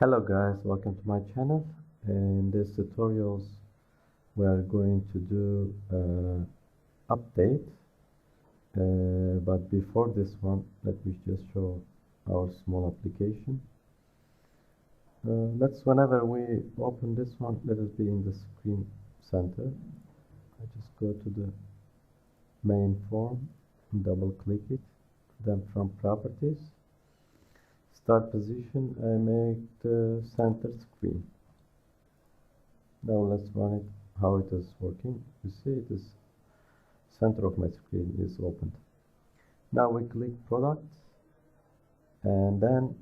Hello guys, welcome to my channel. In this tutorials we are going to do update, but before this one let me just show our small application. Whenever we open this one, let us be in the screen center. I just go to the main form, double click it, then from properties, start position, I make the center screen. Now let's run it, how it is working. You see it is center of my screen is opened. Now we click product, and then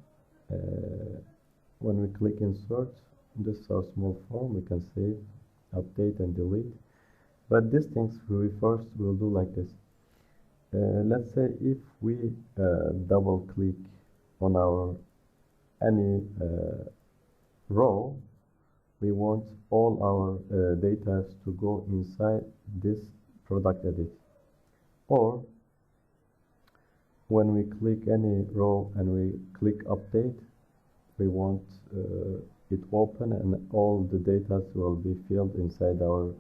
when we click insert, this is our small form. We can save, update and delete. But these things we first will do like this. Let's say if we double click on our any row, we want all our data to go inside this product edit. Or when we click any row and we click update, we want it open and all the data will be filled inside our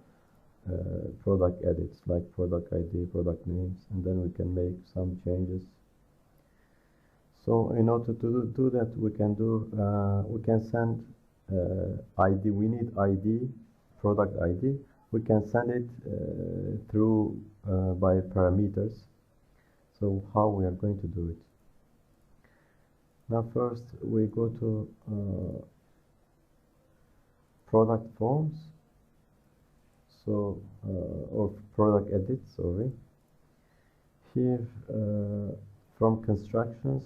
product edits, like product ID, product names, and then we can make some changes. So in order to do that, we can send ID. We need ID, product ID. We can send it through by parameters. So how we are going to do it? Now first we go to product forms. So or product edit. Sorry. Here from constructions,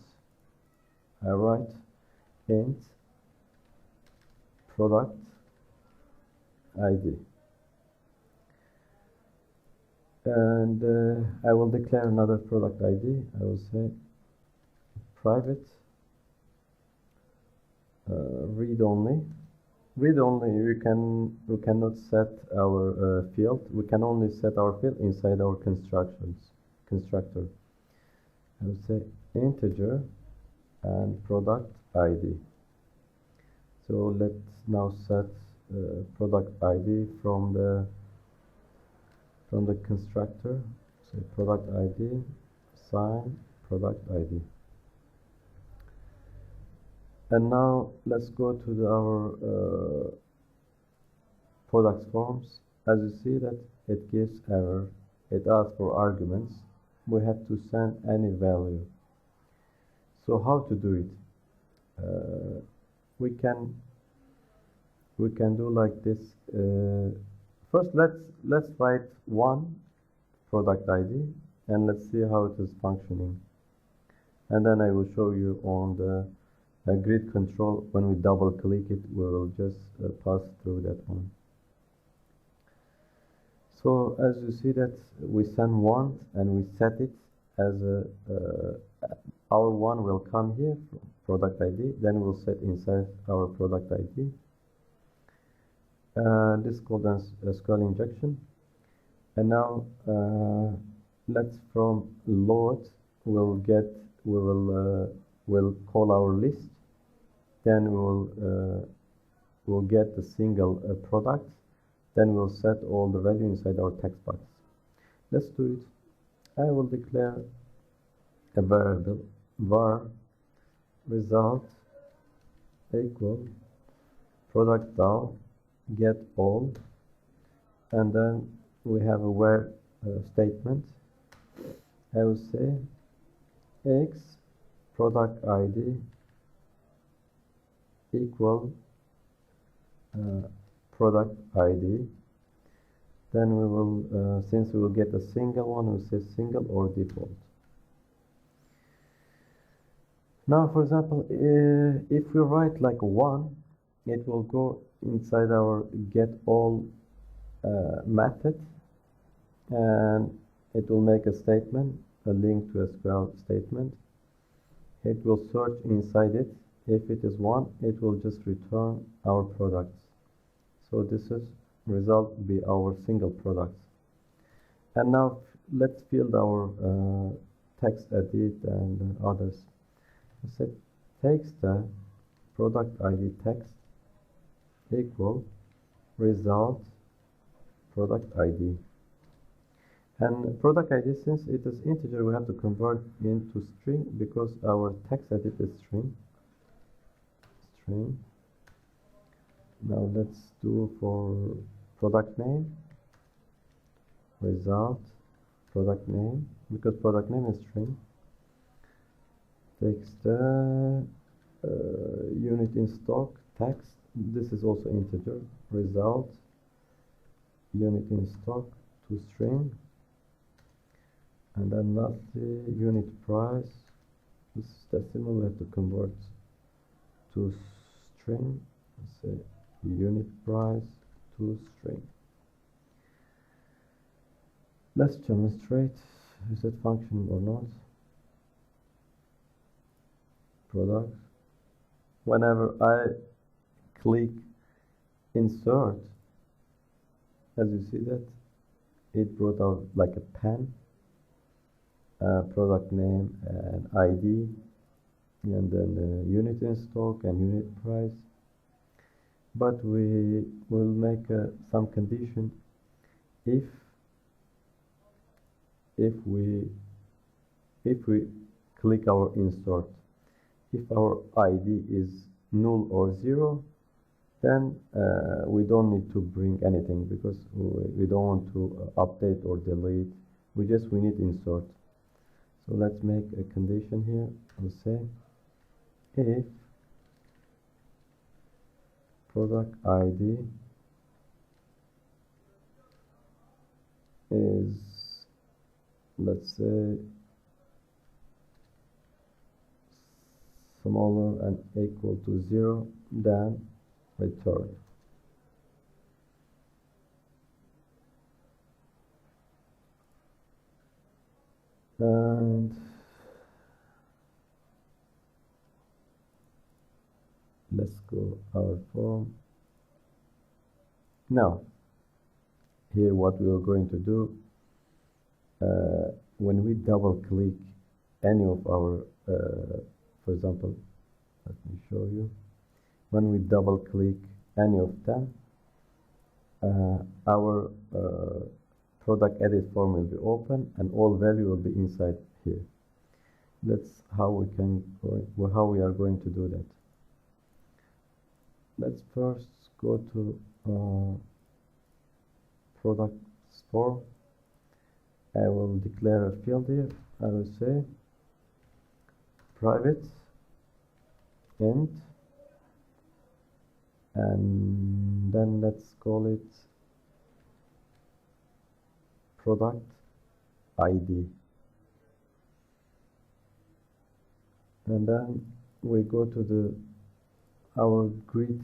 I write int product ID, and I will declare another product ID. I will say private read only. Read only. We cannot set our field. We can only set our field inside our constructor. I will say integer and product ID. So let's now set product ID from the constructor. So product ID sign product ID. And now let's go to our product forms. As you see that it gives error. It asks for arguments. We have to send any value. So how to do it? We can do like this. First, let's write one product ID and let's see how it is functioning. And then I will show you on the grid control. When we double click it, we will just pass through that one. So as you see that we send one and we set it as our one will come here, product ID, then we'll set inside our product ID. This is called as SQL injection. And now let's from load we'll call our list. Then we'll get the single product. Then we'll set all the value inside our text box. Let's do it. I will declare a variable var result equal product DAO get all, and then we have a where statement. I will say x product ID equal product ID. Then we will since we will get a single one, we say single or default. Now for example, if we write like 1, it will go inside our get all method, and it will make a statement, a link to a SQL statement. It will search inside it. If it is 1, it will just return our products. So this is result will be our single products. And now let's fill our text edit and others. I said text product ID text equal result product ID. And product ID, since it is integer, we have to convert into string because our text edit is string. Now let's do for product name result product name, because product name is string. Text unit in stock text, this is also integer, result unit in stock to string, and then lastly unit price, this is decimal, we have to convert to string. Let's say unit price to string. Let's demonstrate, is it functioning or not. Product, whenever I click insert, as you see that it brought out like a pen, product name and ID, and then unit in stock and unit price. But we will make some condition if we click our insert, if our ID is null or 0, then we don't need to bring anything, because we don't want to update or delete. We need insert. So let's make a condition here. We'll say if product ID is, let's say, smaller and equal to 0, then return. And let's go our form. Now, here what we are going to do, when we double click any of our, for example, let me show you. When we double click any of them, our product edit form will be open and all value will be inside here. That's how we are going to do that. Let's first go to products form. I will declare a field here. I will say private int, and then let's call it product ID, and then we go to our grid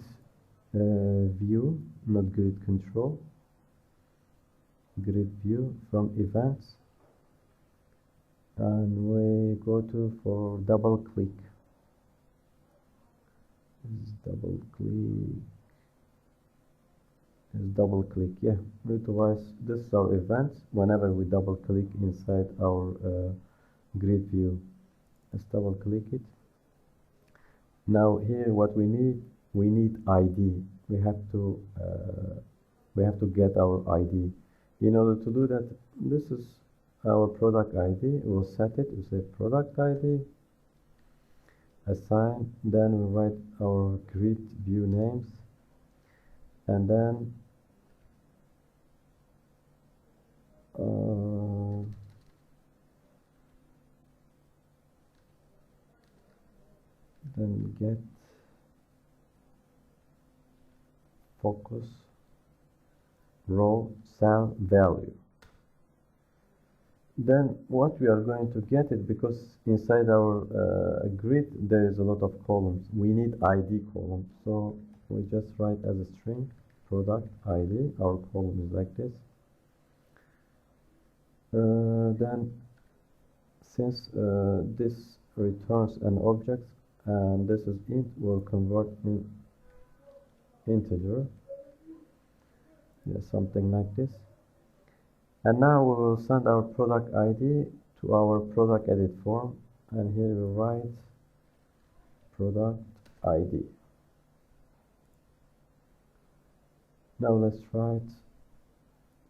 view, not grid control, grid view from events, and we go to for double click. Double click, yeah. Otherwise, this is our events. Whenever we double click inside our grid view, let's double click it. Now here, what we need ID. We have to get our ID. In order to do that, this is our product ID. We'll set it. We say product ID assign. Then we write our grid view names, and then get focus row cell value. Then what we are going to get it, because inside our grid there is a lot of columns. We need ID column, so we just write as a string product ID. Our column is like this. Then since this returns an object and this is int, we'll convert in integer, something like this. And now we will send our product ID to our product edit form, and here we write product ID. Now let's try it.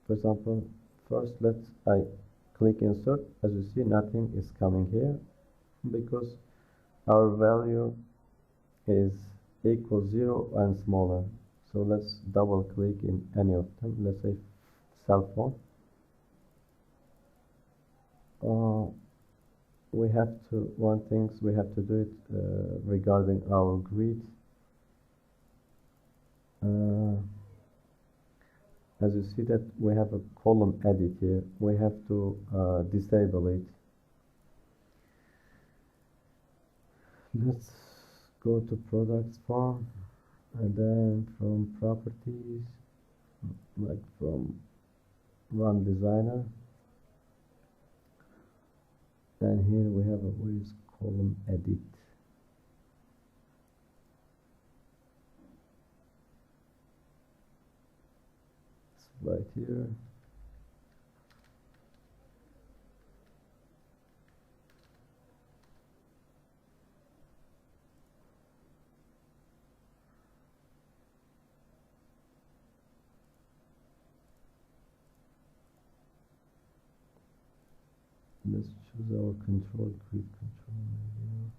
For example, first I click insert. As you see, nothing is coming here because our value is equal 0 and smaller. So let's double click in any of them. Let's say cell phone. We have to we have to do it regarding our grid. As you see that we have a column edit here, we have to disable it. Let's go to products form, and then from properties, like from run designer, and here we have a where is column edit. It's right here. Let's choose our control grid control here.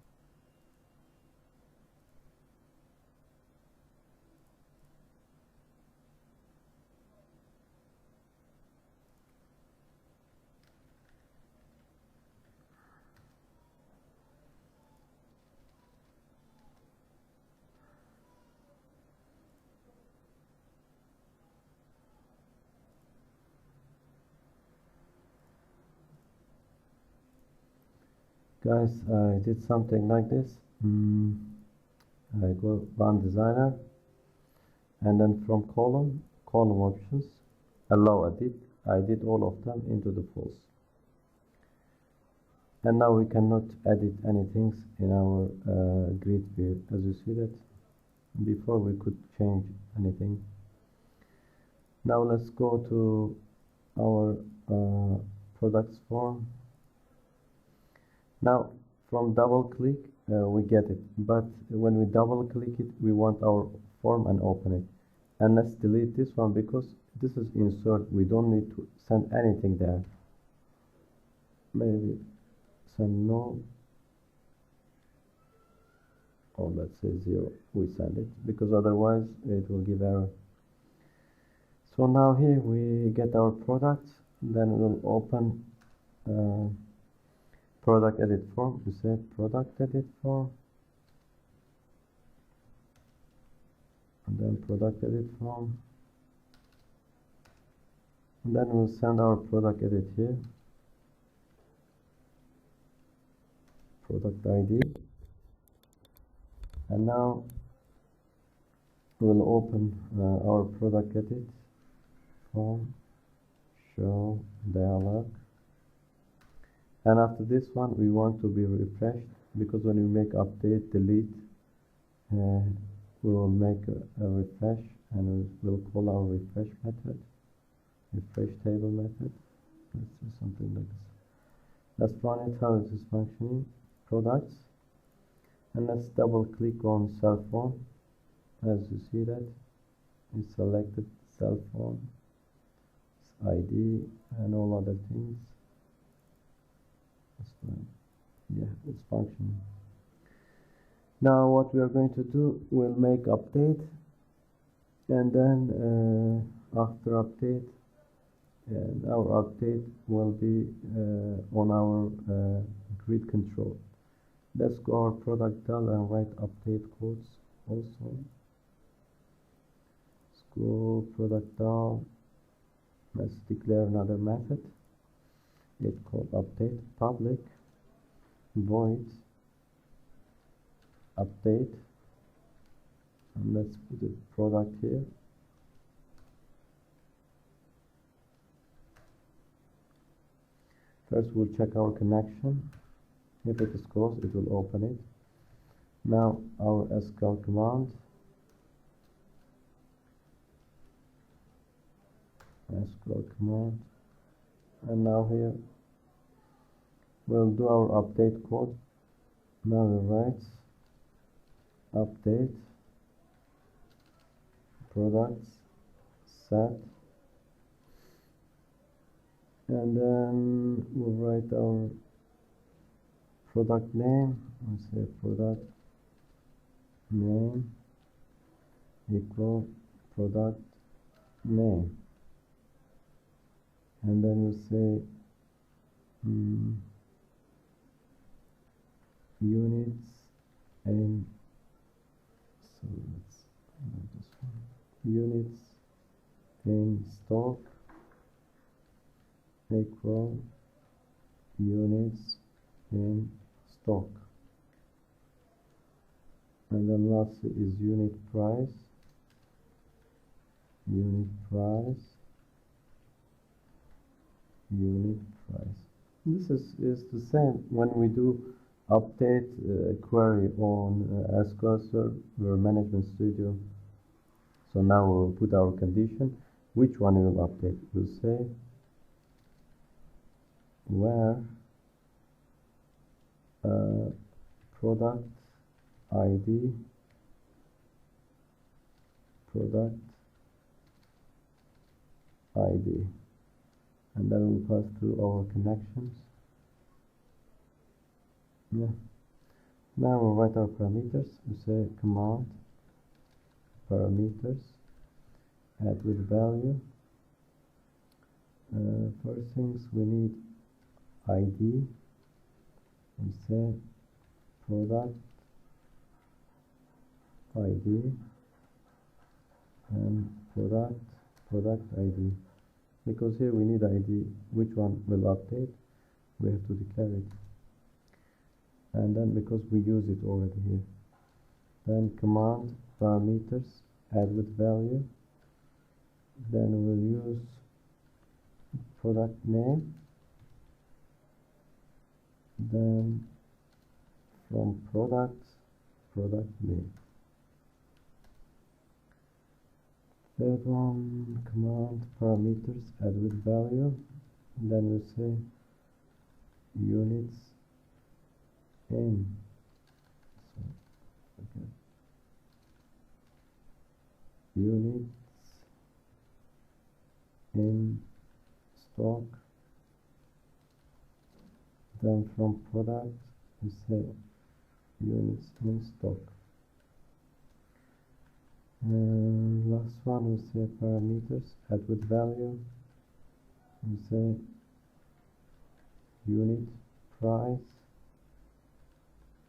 Guys, I did something like this. I go run designer, and then from column options, allow edit. I did all of them into the false. And now we cannot edit anything in our grid view. As you see that before we could change anything. Now let's go to our products form. Now from double click we get it, but when we double click it we want our form and open it. And let's delete this one because this is insert, we don't need to send anything there. Maybe send no, or let's say 0, we send it because otherwise it will give error. So now here we get our product, then we'll open product edit form. We say product edit form, and then product edit form, and then we'll send our product edit here, product ID, and now we'll open our product edit form, show dialog. And after this one we want to be refreshed, because when we make update delete we will make a refresh, and we'll call our refresh method, refresh table method. Let's do something like this. Let's run it how it is functioning, products, and let's double click on cell phone. As you see that it's selected cell phone, its ID and all other things. Yeah, it's functioning. Now what we are going to do, we'll make update, and then after update, and our update will be on our grid control. Let's go our product del and write update codes also. Let's go product del. Let's declare another method. It's called update public void update, and let's put the product here. First we'll check our connection. If it is closed it will open it. Now our SQL command, and now here we'll do our update code. Now we write update products set, and then we'll write our product name. We'll say product name equal product name, and then we'll say units in, so let's move this one, units in stock equal units in stock, and then lastly is unit price. This is the same when we do update query on SQL Server Management Studio. So now we'll put our condition, which one we will update. We'll say where product ID and then we'll pass through our connections. Yeah. Now we'll write our parameters. We say command parameters add with value. First things we need ID. We say product ID and product ID, because here we need ID. Which one will update? We have to declare it, and then because we use it already here, then command parameters add with value. Then we'll use product name, then from product name. Third one, command parameters add with value, and then we say units in, units in stock. Then from product we say units in stock. And last one we say parameters add with value. We say unit price,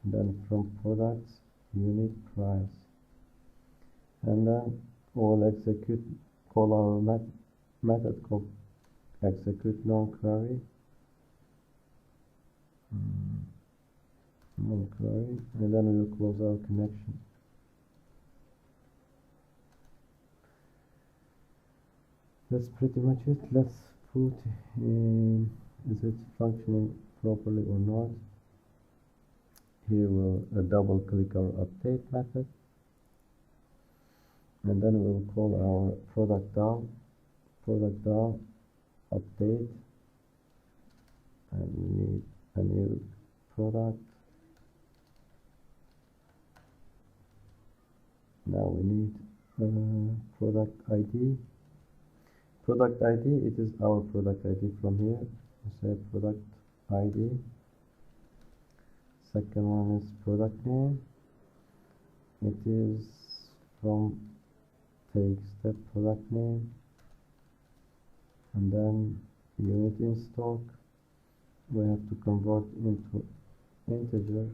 and then from products unit price, and then we'll call our method called execute non-query, and then we will close our connection. That's pretty much it. Let's put in, is it functioning properly or not. Here we'll double click our update method, and then we'll call our product DAO update, and we need a new product. Now we need product ID. Product ID, it is our product ID from here. We say product ID. Second one is product name. It is from take step product name, and then unit in stock. We have to convert into integer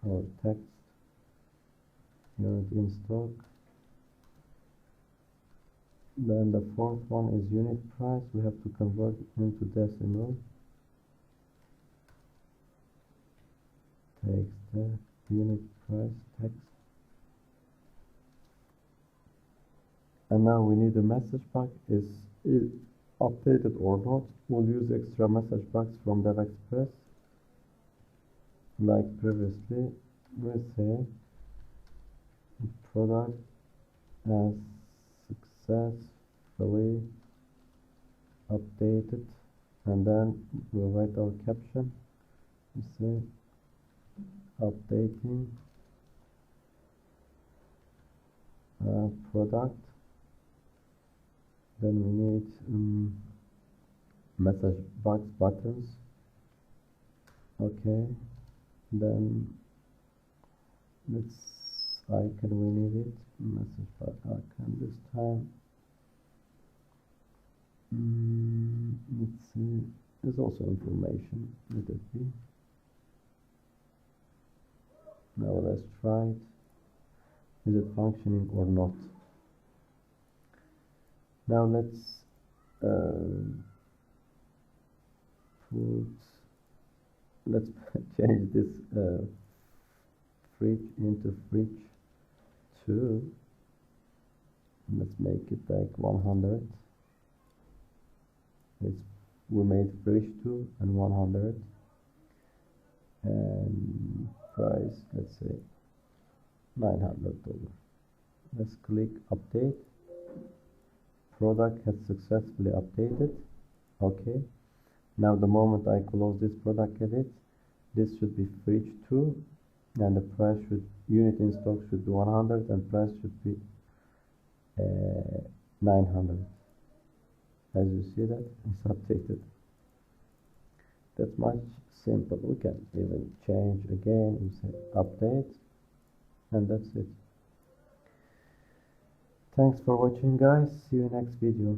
or text. Unit in stock. Then the fourth one is unit price. We have to convert into decimal. Text unit price text. And now we need a message box. Is it updated or not? We'll use extra message box from DevExpress. Like previously, we'll say product as successfully updated, and then we'll write our caption. We say updating product Then we need message box buttons. Okay, then this icon, we need it, message box icon this time. Let's see, there's also information. Let it be. Now let's try it. Is it functioning or not? Now let's change this fridge into fridge 2. Let's make it like 100. We made fridge 2 and 100, and price, let's say $900. Let's click update. Product has successfully updated. Okay, now the moment I close this product edit, this should be fridge 2, and the price should, unit in stock should be 100, and price should be 900. As you see that it's updated. That's much simple. We can even change again. We say update, and that's it. Thanks for watching, guys. See you next video.